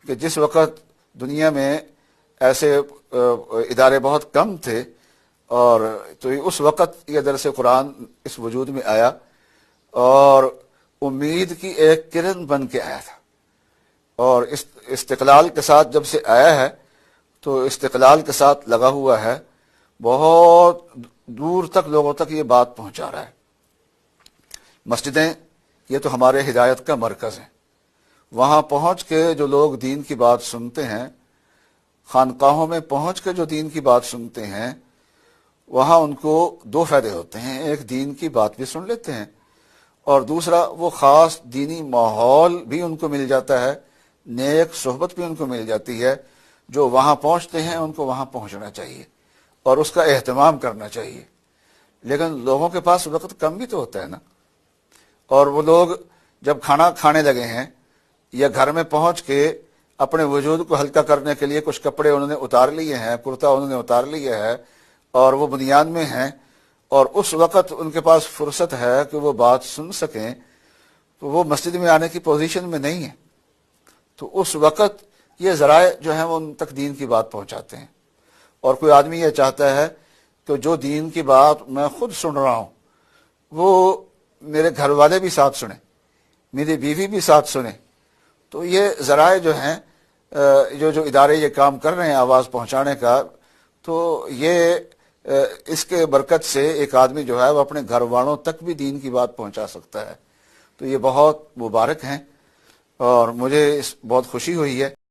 کہ جس وقت دنیا میں ایسے ادارے بہت کم تھے، اور تو اس وقت یہ درس قرآن اس وجود میں آیا اور امید کی ایک کرن بن کے آیا تھا، اور استقلال کے ساتھ جب سے آیا ہے تو استقلال کے ساتھ لگا ہوا ہے، بہت دور تک لوگوں تک یہ بات پہنچا رہا ہے۔ مسجدیں یہ تو ہمارے ہدایت کا مرکز ہیں، وہاں پہنچ کے جو لوگ دین کی بات سنتے ہیں، خانقاہوں میں پہنچ کے جو دین کی بات سنتے ہیں، وہاں ان کو دو فائدے ہوتے ہیں، ایک دین کی بات بھی سن لیتے ہیں، اور دوسرا وہ خاص دینی ماحول بھی ان کو مل جاتا ہے، نیک صحبت بھی ان کو مل جاتی ہے۔ جو وہاں پہنچتے ہیں ان کو وہاں پہنچنا چاہیے اور اس کا اہتمام کرنا چاہیے، لیکن لوگوں کے پاس وقت کم بھی تو ہوتا ہے نا، اور وہ لوگ جب کھانا کھانے لگے ہیں یا گھر میں پہنچ کے اپنے وجود کو ہلکا کرنے کے لیے کچھ کپڑے انہوں نے اتار لیے ہیں، کرتا انہوں نے اتار لیا ہے اور وہ بنیاد میں ہیں، اور اس وقت ان کے پاس فرصت ہے کہ وہ بات سن سکیں، تو وہ مسجد میں آنے کی پوزیشن میں نہیں ہے، تو اس وقت یہ ذرائع جو ہیں وہ ان تک دین کی بات پہنچاتے ہیں۔ اور کوئی آدمی یہ چاہتا ہے کہ جو دین کی بات میں خود سن رہا ہوں وہ میرے گھر والے بھی ساتھ سنیں، میری بیوی بھی ساتھ سنیں، تو یہ ذرائع جو ہیں جو ادارے یہ کام کر رہے ہیں آواز پہنچانے کا، تو یہ اس کے برکت سے ایک آدمی جو ہے وہ اپنے گھر والوں تک بھی دین کی بات پہنچا سکتا ہے، تو یہ بہت مبارک ہیں اور مجھے بہت خوشی ہوئی ہے۔